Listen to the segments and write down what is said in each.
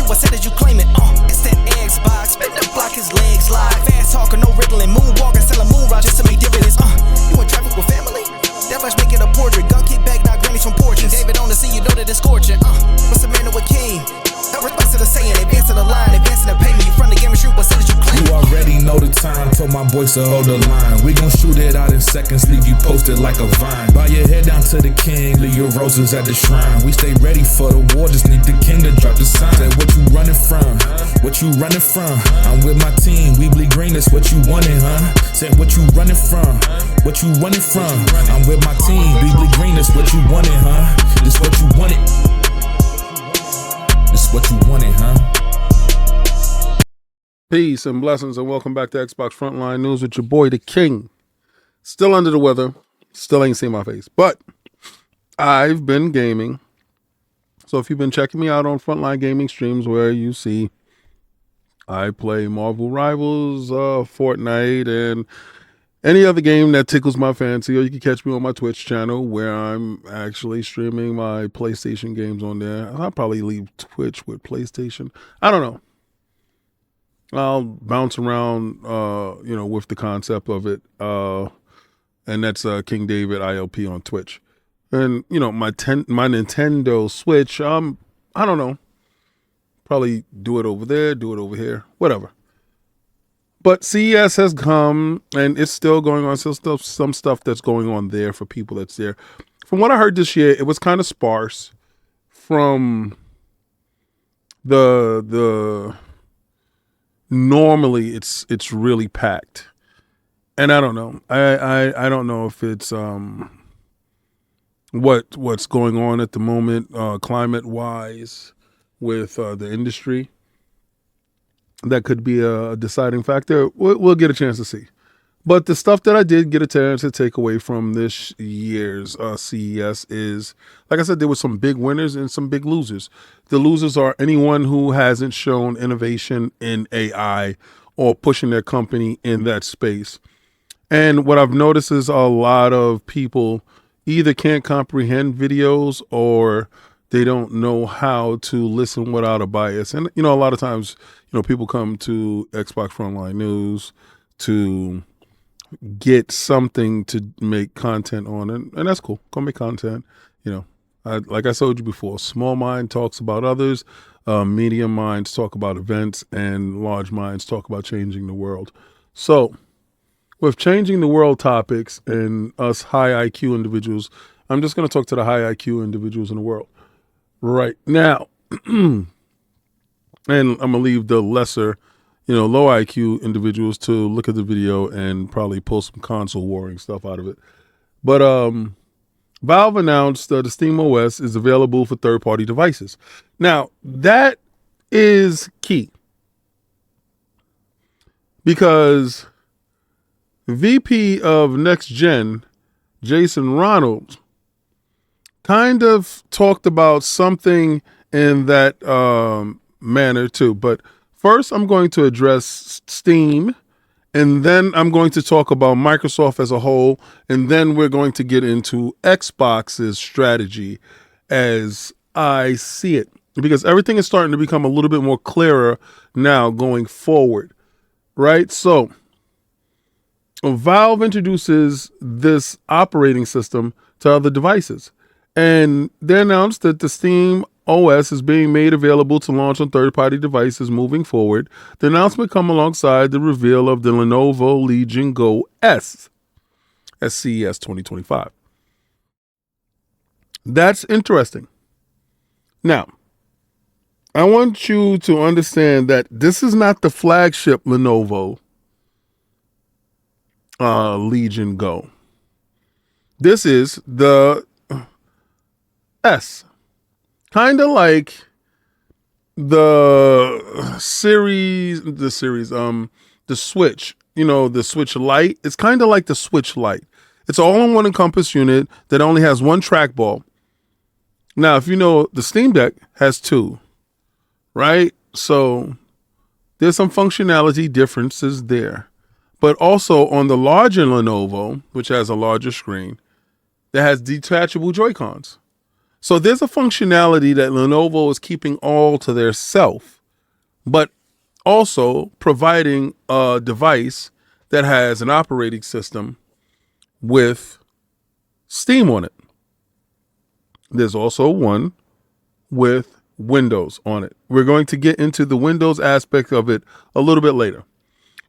shoot, I said that you claim it. It's that Xbox, spin the block, his legs live. Fast talker, no riddling, moonwalking, selling moon rock just to make dividends. You in traffic with family? That flash make it a portrait. Gun kick back, knock grannies from porches. David on the scene, you know that it's scorching. What's the matter with King? No response to the saying, advancing the line, advancing the payment. You front the game and shoot, what said that you claim? You already know the time, told my boys to hold the line. We gon' shoot it out in seconds, leave you posted like a vine. Bow your head down to the king, leave your roses at the shrine. We stay ready for the war, just need the king to drop the sign. Say what you running from, what you running from? I'm with my team, we bleed green, that's what you wanted, huh? Say what you running from, what you running from? I'm with my team, we bleed green, that's what you wanted, huh? This what you wanted. This what you wanted, huh? Peace and blessings, and welcome back to Xbox Frontline News with your boy, the King. Still under the weather, still ain't seen my face, but I've been gaming. So if you've been checking me out on Frontline Gaming streams, where you see I play Marvel Rivals, Fortnite, and any other game that tickles my fancy, or you can catch me on my Twitch channel where I'm actually streaming my PlayStation games on there. I'll probably leave Twitch with PlayStation. I don't know. I'll bounce around, with the concept of it. And that's King David ILP on Twitch. And, my Nintendo Switch, I don't know. Probably do it over there, do it over here, whatever. But CES has come, and it's still going on. Still some stuff that's going on there for people that's there. From what I heard this year, it was kind of sparse. From the normally it's really packed, and I don't know. I don't know if it's what's going on at the moment, climate wise, with the industry. That could be a deciding factor. We'll get a chance to see. But the stuff that I did get a chance to take away from this year's CES is, like I said, there were some big winners and some big losers. The losers are anyone who hasn't shown innovation in AI or pushing their company in that space. And what I've noticed is a lot of people either can't comprehend videos or they don't know how to listen without a bias. And, a lot of times, people come to Xbox Frontline News to get something to make content on, and that's cool. Go make content. Like I told you before, small mind talks about others, medium minds talk about events, and large minds talk about changing the world. So with changing the world topics and us high IQ individuals, I'm just going to talk to the high IQ individuals in the world right now. And I'm going to leave the lesser, low IQ individuals to look at the video and probably pull some console warring stuff out of it. But Valve announced the Steam OS is available for third-party devices. Now, that is key, because VP of Next Gen, Jason Ronald, kind of talked about something in that manner too. But first, I'm going to address Steam, and then I'm going to talk about Microsoft as a whole, and then we're going to get into Xbox's strategy as I see it, because everything is starting to become a little bit more clearer now going forward, right? So Valve introduces this operating system to other devices, and they announced that the Steam OS is being made available to launch on third-party devices moving forward. The announcement comes alongside the reveal of the Lenovo Legion Go S at CES 2025. That's interesting. Now, I want you to understand that this is not the flagship Lenovo Legion Go. This is the S. Kind of like the Switch, the Switch Lite. It's kind of like the Switch Lite. It's an all-in-one Encompass unit that only has one trackball. Now, if you know, the Steam Deck has two, right? So there's some functionality differences there. But also on the larger Lenovo, which has a larger screen, that has detachable Joy-Cons. So there's a functionality that Lenovo is keeping all to their self, but also providing a device that has an operating system with Steam on it. There's also one with Windows on it. We're going to get into the Windows aspect of it a little bit later.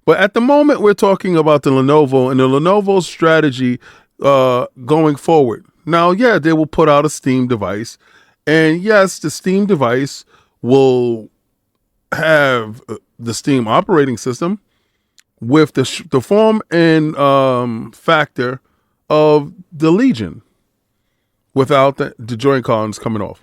But at the moment, we're talking about the Lenovo and the Lenovo strategy going forward. Now, yeah, they will put out a Steam device. And yes, the Steam device will have the Steam operating system with the form and factor of the Legion without the joint columns coming off.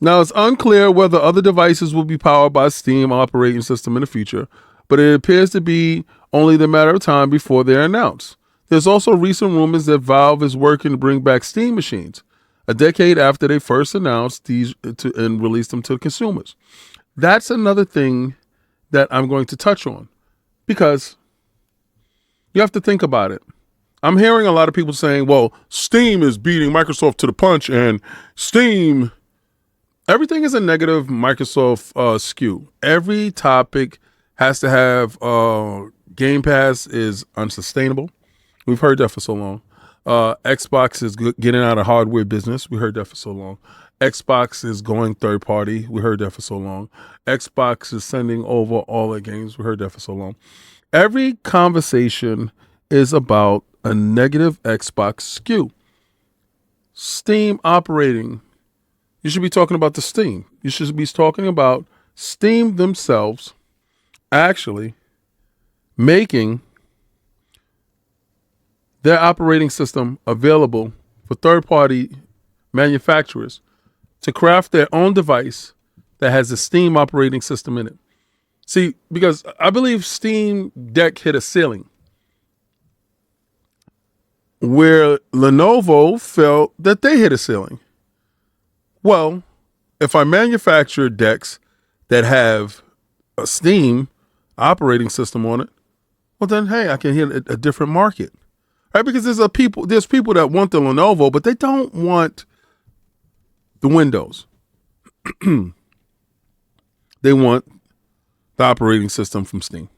Now, it's unclear whether other devices will be powered by Steam operating system in the future, but it appears to be only the matter of time before they're announced. There's also recent rumors that Valve is working to bring back Steam machines a decade after they first announced these and released them to consumers. That's another thing that I'm going to touch on because you have to think about it. I'm hearing a lot of people saying, well, Steam is beating Microsoft to the punch and Steam, everything is a negative Microsoft skew. Every topic has to have Game Pass is unsustainable. We've heard that for so long. Xbox is getting out of hardware business. We heard that for so long. Xbox is going third party. We heard that for so long. Xbox is sending over all their games. We heard that for so long. Every conversation is about a negative Xbox skew. Steam operating. You should be talking about the Steam. You should be talking about Steam themselves actually making their operating system available for third-party manufacturers to craft their own device that has a Steam operating system in it. See, because I believe Steam Deck hit a ceiling where Lenovo felt that they hit a ceiling. Well, if I manufacture decks that have a Steam operating system on it, well then, hey, I can hit a different market. Right, because there's people that want the Lenovo, but they don't want the Windows. They want the operating system from Steam.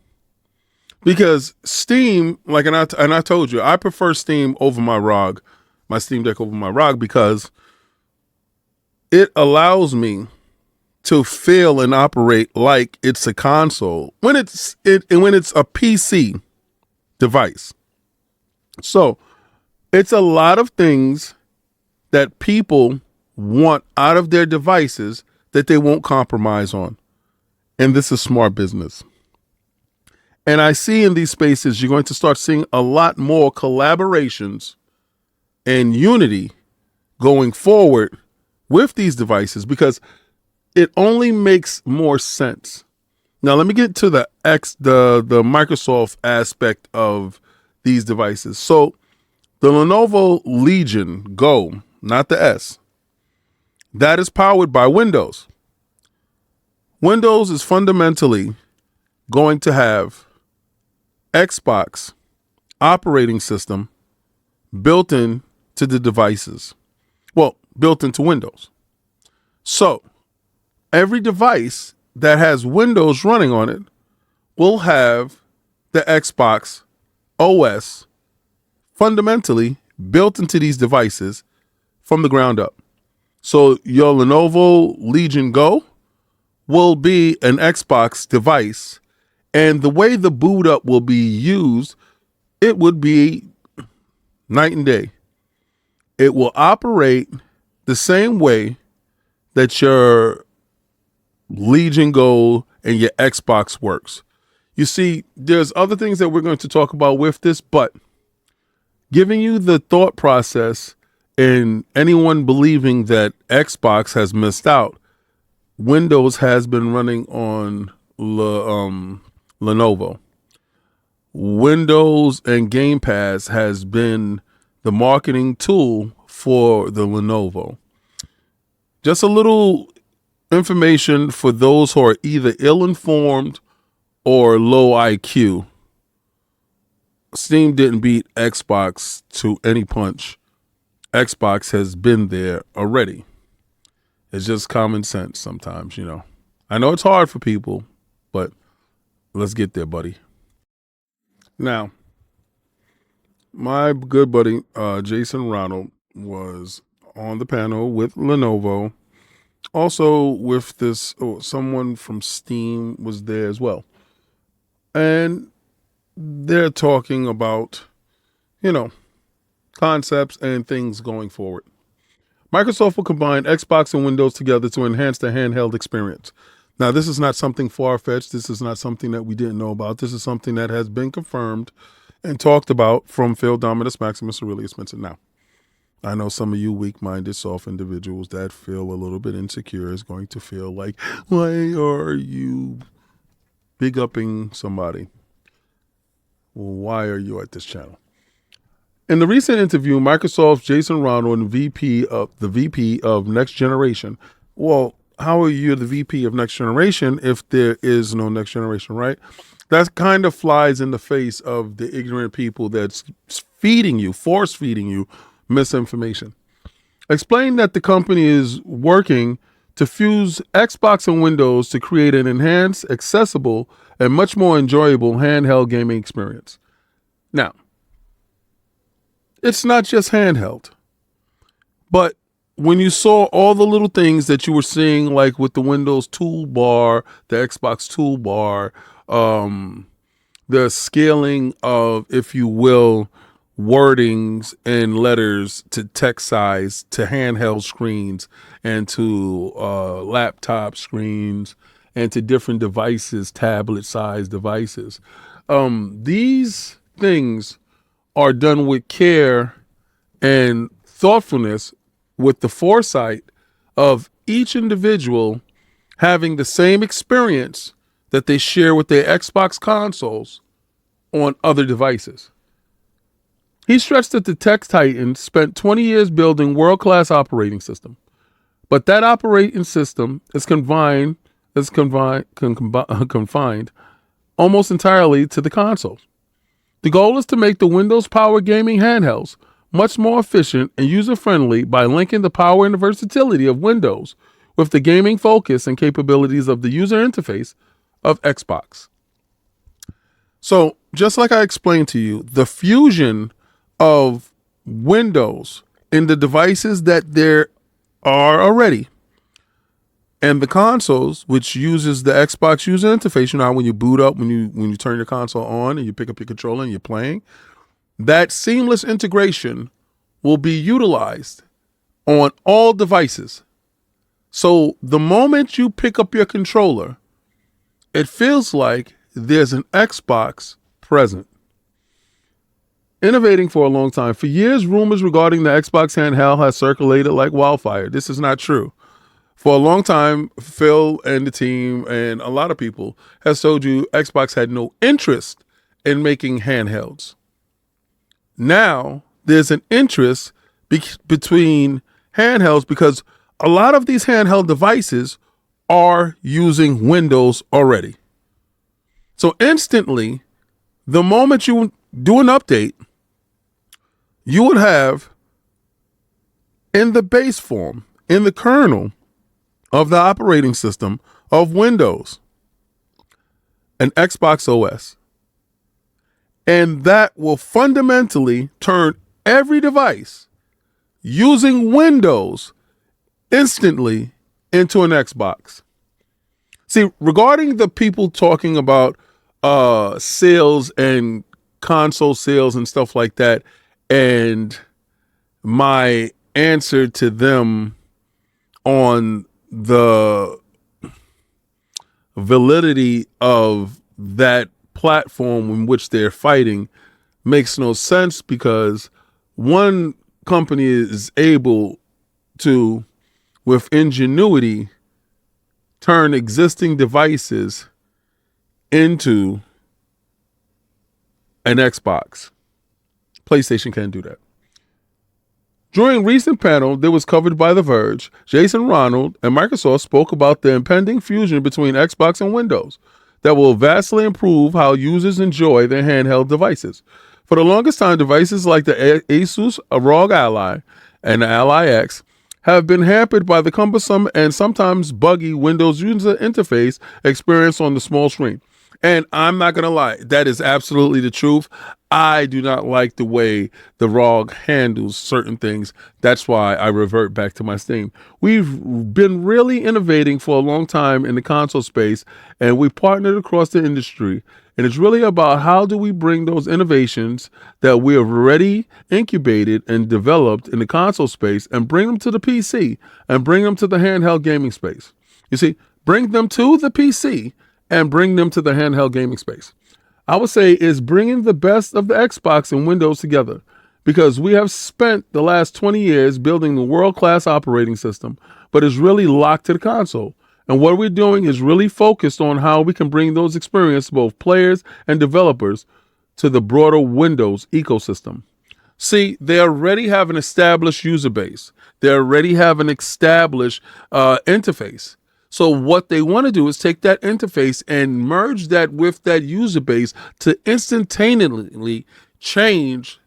Because Steam, like, and I told you, I prefer Steam over my ROG, my Steam Deck over my ROG, because it allows me to feel and operate like it's a console when it's a PC device. So it's a lot of things that people want out of their devices that they won't compromise on. And this is smart business. And I see in these spaces, you're going to start seeing a lot more collaborations and unity going forward with these devices because it only makes more sense. Now, let me get to the Microsoft aspect of these devices. So the Lenovo Legion Go, not the S, that is powered by Windows. Windows is fundamentally going to have Xbox operating system built in to the devices. Well, built into Windows. So every device that has Windows running on it will have the Xbox OS fundamentally built into these devices from the ground up. So your Lenovo Legion Go will be an Xbox device, and the way the boot up will be used, it would be night and day. It will operate the same way that your Legion Go and your Xbox works. You see, there's other things that we're going to talk about with this, but giving you the thought process and anyone believing that Xbox has missed out, Windows has been running on Lenovo. Windows and Game Pass has been the marketing tool for the Lenovo. Just a little information for those who are either ill-informed or low IQ. Steam didn't beat Xbox to any punch Xbox has been there already. It's just common sense sometimes, I know it's hard for people, but let's get there, buddy. Now, my good buddy Jason Ronald was on the panel with Lenovo. Also with someone from Steam was there as well. And they're talking about, concepts and things going forward. Microsoft will combine Xbox and Windows together to enhance the handheld experience. Now, this is not something far-fetched. This is not something that we didn't know about. This is something that has been confirmed and talked about from Phil Dominus Maximus Aurelius Spencer. Now, I know some of you weak-minded, soft individuals that feel a little bit insecure is going to feel like, why are you big-upping somebody? Well, why are you at this channel? In the recent interview, Microsoft's Jason Ronald, the VP of Next Generation. Well, how are you the VP of Next Generation if there is no Next Generation, right? That kind of flies in the face of the ignorant people that's force feeding you misinformation. Explain that the company is working to fuse Xbox and Windows to create an enhanced, accessible, and much more enjoyable handheld gaming experience. Now, it's not just handheld, but when you saw all the little things that you were seeing, like with the Windows toolbar, the Xbox toolbar, the scaling of, if you will, wordings and letters to text size, to handheld screens, and to laptop screens, and to different devices, tablet-sized devices. These things are done with care and thoughtfulness, with the foresight of each individual having the same experience that they share with their Xbox consoles on other devices. He stressed that the tech titan spent 20 years building world-class operating system, but that operating system is confined almost entirely to the consoles. The goal is to make the Windows-powered gaming handhelds much more efficient and user-friendly by linking the power and the versatility of Windows with the gaming focus and capabilities of the user interface of Xbox. So, just like I explained to you, the fusion of Windows in the devices that there are already, and the consoles, which uses the Xbox user interface, when you boot up, when you turn your console on and you pick up your controller and you're playing, that seamless integration will be utilized on all devices. So the moment you pick up your controller, it feels like there's an Xbox present. Innovating for a long time. For years, rumors regarding the Xbox handheld has circulated like wildfire. This is not true. For a long time, Phil and the team and a lot of people has told you Xbox had no interest in making handhelds. Now, there's an interest between handhelds because a lot of these handheld devices are using Windows already. So instantly, the moment you do an update, you would have in the base form, in the kernel of the operating system of Windows, an Xbox OS. And that will fundamentally turn every device using Windows instantly into an Xbox. See, regarding the people talking about sales and console sales and stuff like that, and my answer to them on the validity of that platform in which they're fighting makes no sense, because one company is able to, with ingenuity, turn existing devices into an Xbox. PlayStation can't do that. During a recent panel that was covered by The Verge, Jason Ronald and Microsoft spoke about the impending fusion between Xbox and Windows that will vastly improve how users enjoy their handheld devices. For the longest time, devices like the Asus ROG Ally and the Ally X have been hampered by the cumbersome and sometimes buggy Windows user interface experience on the small screen. And I'm not going to lie, that is absolutely the truth. I do not like the way the ROG handles certain things. That's why I revert back to my Steam. We've been really innovating for a long time in the console space, and we partnered across the industry. And it's really about how do we bring those innovations that we have already incubated and developed in the console space and bring them to the PC and bring them to the handheld gaming space. You see, bring them to the PC and bring them to the handheld gaming space. I would say is bringing the best of the Xbox and Windows together, because we have spent the last 20 years building the world-class operating system, but it's really locked to the console. And what we're doing is really focused on how we can bring those experiences, both players and developers, to the broader Windows ecosystem. See, they already have an established user base. They already have an established interface. So what they want to do is take that interface and merge that with that user base to instantaneously change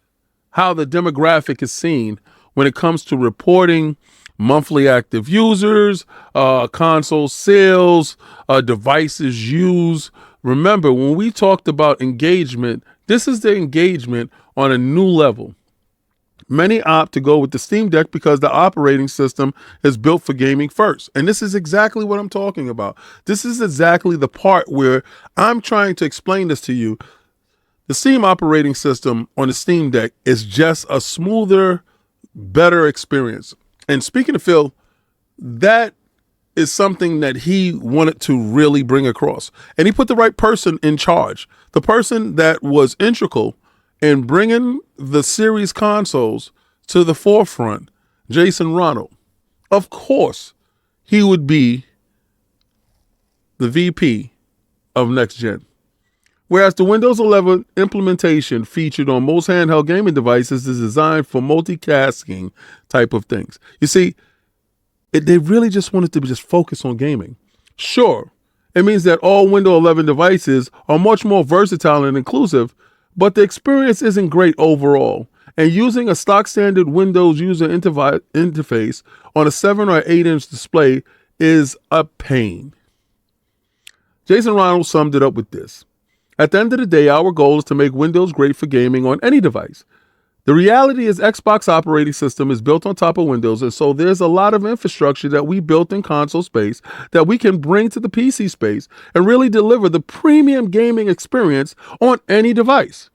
how the demographic is seen when it comes to reporting monthly active users, console sales, devices used. Remember, when we talked about engagement, this is the engagement on a new level. Many opt to go with the Steam Deck because the operating system is built for gaming first. And this is exactly what I'm talking about. This is exactly the part where I'm trying to explain this to you. The Steam operating system on the Steam Deck is just a smoother, better experience. And speaking of Phil, that is something that he wanted to really bring across. And he put the right person in charge. The person that was integral in bringing the series consoles to the forefront, Jason Ronald. Of course, he would be the VP of Next Gen. Whereas the Windows 11 implementation featured on most handheld gaming devices is designed for multitasking type of things. You see, they really just wanted to just focus on gaming. Sure, it means that all Windows 11 devices are much more versatile and inclusive, but the experience isn't great overall. And using a stock standard Windows user interface on a 7 or 8 inch display is a pain. Jason Ronald summed it up with this. At the end of the day, our goal is to make Windows great for gaming on any device. The reality is Xbox operating system is built on top of Windows, and so there's a lot of infrastructure that we built in console space that we can bring to the PC space and really deliver the premium gaming experience on any device.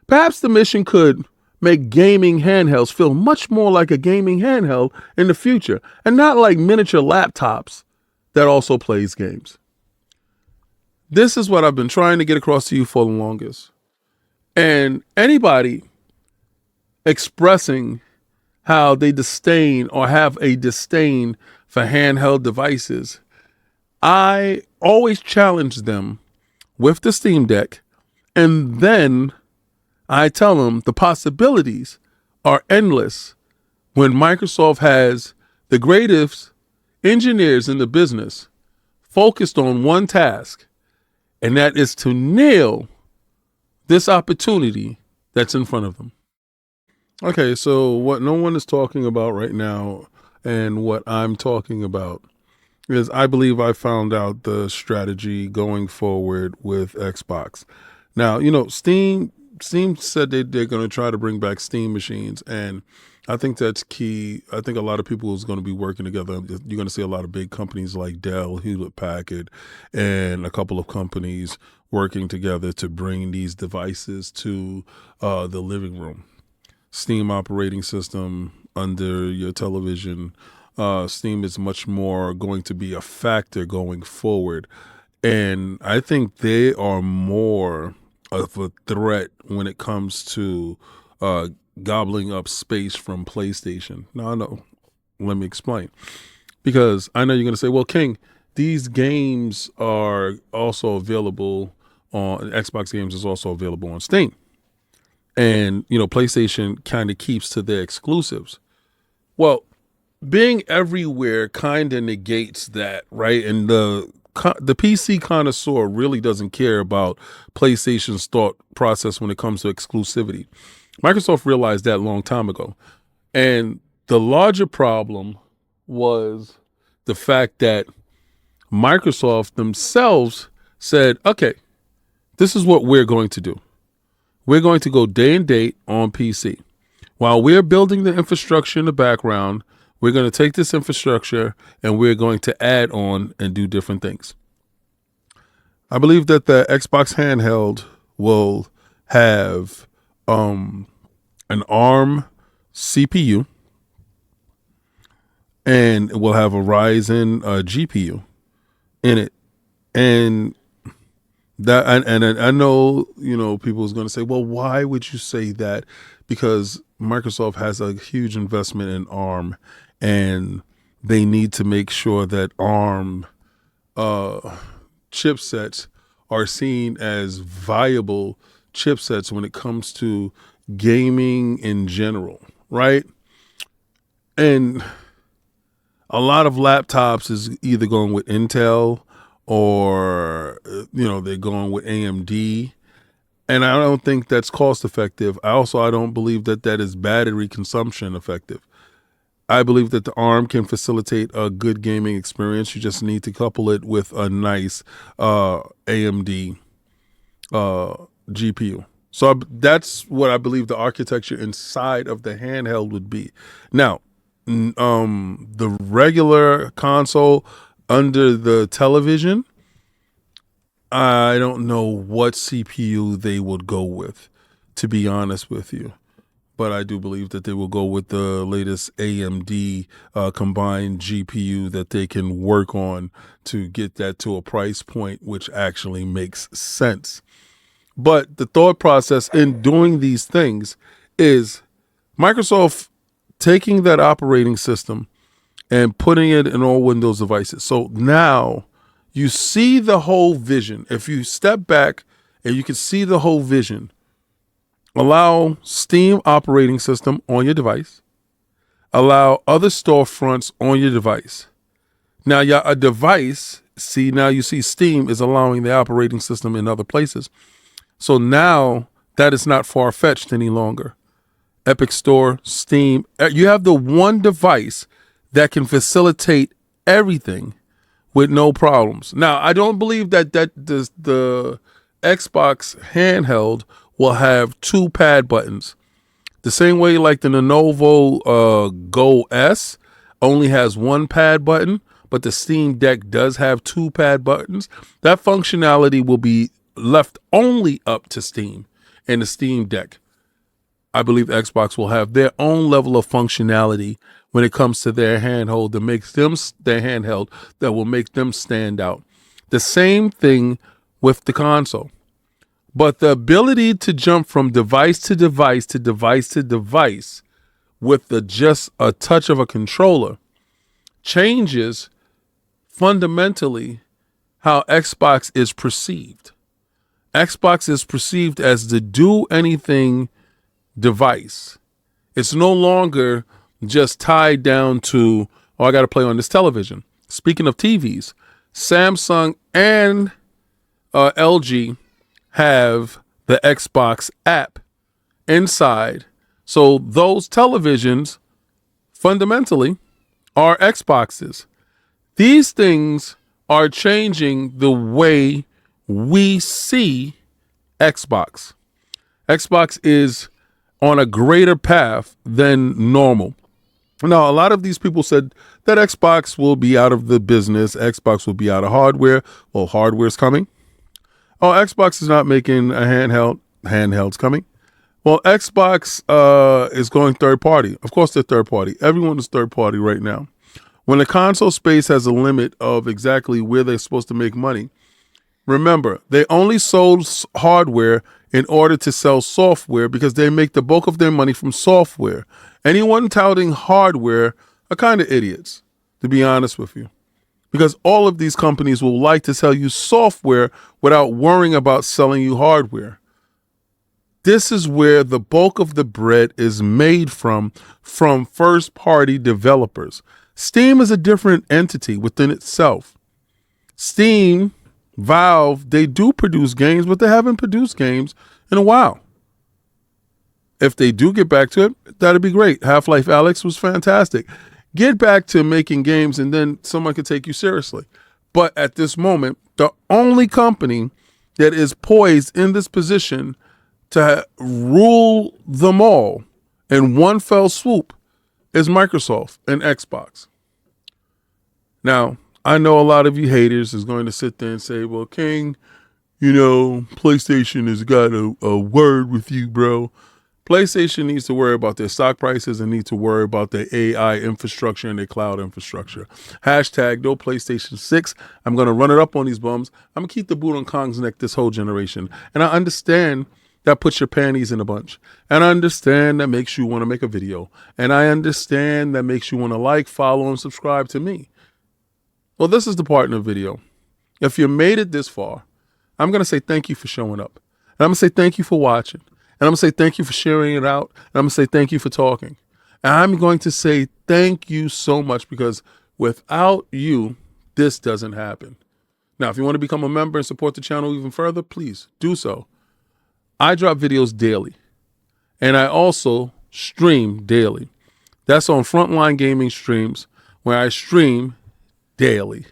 Perhaps the mission could make gaming handhelds feel much more like a gaming handheld in the future and not like miniature laptops that also plays games. This is what I've been trying to get across to you for the longest. And anybody expressing how they disdain or have a disdain for handheld devices, I always challenge them with the Steam Deck, and then I tell them the possibilities are endless when Microsoft has the greatest engineers in the business focused on one task, and that is to nail this opportunity that's in front of them. Okay, so what no one is talking about right now and what I'm talking about is I believe I found out the strategy going forward with Xbox. Now, you know, Steam said they're going to try to bring back Steam machines, and I think that's key. I think a lot of people is going to be working together. You're going to see a lot of big companies like Dell, Hewlett-Packard, and a couple of companies working together to bring these devices to the living room. Steam operating system under your television. Steam is much more going to be a factor going forward. And I think they are more of a threat when it comes to gobbling up space from PlayStation. No, let me explain. Because I know you're going to say, well, King, these games are also available on Xbox games is also available on Steam. And, you know, PlayStation kind of keeps to their exclusives. Well, being everywhere kind of negates that, right? And the PC connoisseur really doesn't care about PlayStation's thought process when it comes to exclusivity. Microsoft realized that a long time ago. And The larger problem was the fact that Microsoft themselves said, okay, this is what we're going to do. We're going to go day and date on PC. While we're building the infrastructure in the background, we're going to take this infrastructure and we're going to add on and do different things. I believe that the Xbox handheld will have an ARM CPU and it will have a Ryzen GPU in it. And that, and I know, people's going to say, well, why would you say that? Because Microsoft has a huge investment in ARM and they need to make sure that ARM chipsets are seen as viable chipsets when it comes to gaming in general, right? And a lot of laptops is either going with Intel or, they're going with AMD. And I don't think that's cost effective. I don't believe that is battery consumption effective. I believe that the ARM can facilitate a good gaming experience. You just need to couple it with a nice AMD GPU. So that's what I believe the architecture inside of the handheld would be. Now, the regular console under the television, I don't know what CPU they would go with, to be honest with you. But I do believe that they will go with the latest AMD combined GPU that they can work on to get that to a price point which actually makes sense. But the thought process in doing these things is Microsoft taking that operating system and putting it in all Windows devices. So now you see the whole vision. If you step back and you can see the whole vision, allow Steam operating system on your device, allow other storefronts on your device. Now, a device, now you see Steam is allowing the operating system in other places. So now that is not far-fetched any longer. Epic Store, Steam, you have the one device that can facilitate everything with no problems. Now, I don't believe that the Xbox handheld will have 2 pad buttons. The same way like the Lenovo Go S only has 1 pad button, but the Steam Deck does have 2 pad buttons. That functionality will be left only up to Steam and the Steam Deck. I believe Xbox will have their own level of functionality when it comes to their handheld that makes them their handheld that will make them stand out. The same thing with the console. But the ability to jump from device to device to device to device with just a touch of a controller changes fundamentally how Xbox is perceived. Xbox is perceived as the do anything device. It's no longer just tied down to, I got to play on this television. Speaking of TVs, Samsung and LG have the Xbox app inside. So those televisions fundamentally are Xboxes. These things are changing the way we see Xbox. Xbox is on a greater path than normal. Now, a lot of these people said that Xbox will be out of the business. Xbox will be out of hardware. Well, hardware's coming. Oh, Xbox is not making a handheld. Handheld's coming. Well, Xbox is going third party. Of course, they're third party. Everyone is third party right now. When the console space has a limit of exactly where they're supposed to make money, remember, they only sold hardware in order to sell software because they make the bulk of their money from software. Anyone touting hardware are kind of idiots, to be honest with you. Because all of these companies will like to sell you software without worrying about selling you hardware. This is where the bulk of the bread is made from first-party developers. Steam is a different entity within itself. Steam, Valve, they do produce games, but they haven't produced games in a while. If they do get back to it, that'd be great. Half-Life Alyx was fantastic. Get back to making games, and then someone could take you seriously. But at this moment, the only company that is poised in this position to rule them all in one fell swoop is Microsoft and Xbox. Now, I know a lot of you haters is going to sit there and say, well, King, PlayStation has got a word with you, bro. PlayStation needs to worry about their stock prices and need to worry about their AI infrastructure and their cloud infrastructure. Hashtag no PlayStation 6. I'm going to run it up on these bums. I'm going to keep the boot on Kong's neck this whole generation. And I understand that puts your panties in a bunch. And I understand that makes you want to make a video. And I understand that makes you want to like, follow, and subscribe to me. Well, this is the part in the video. If you made it this far, I'm going to say thank you for showing up. And I'm going to say thank you for watching. And I'm going to say thank you for sharing it out. And I'm going to say thank you for talking. And I'm going to say thank you so much, because without you, this doesn't happen. Now, if you want to become a member and support the channel even further, please do so. I drop videos daily. And I also stream daily. That's on Frontline Gaming Streams, where I stream daily.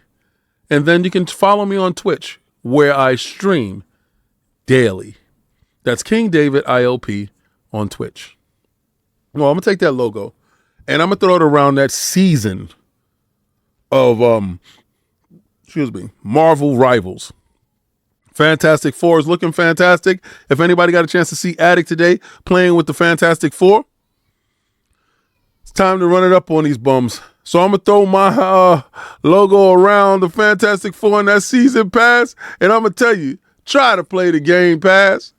And then you can follow me on Twitch, where I stream daily. That's King David ILP on Twitch. Well, I'm going to take that logo and I'm going to throw it around that season of, Marvel Rivals. Fantastic Four is looking fantastic. If anybody got a chance to see Addict today playing with the Fantastic Four, it's time to run it up on these bums. So I'm going to throw my logo around the Fantastic Four in that season pass, and I'm going to tell you, try to play the Game Pass.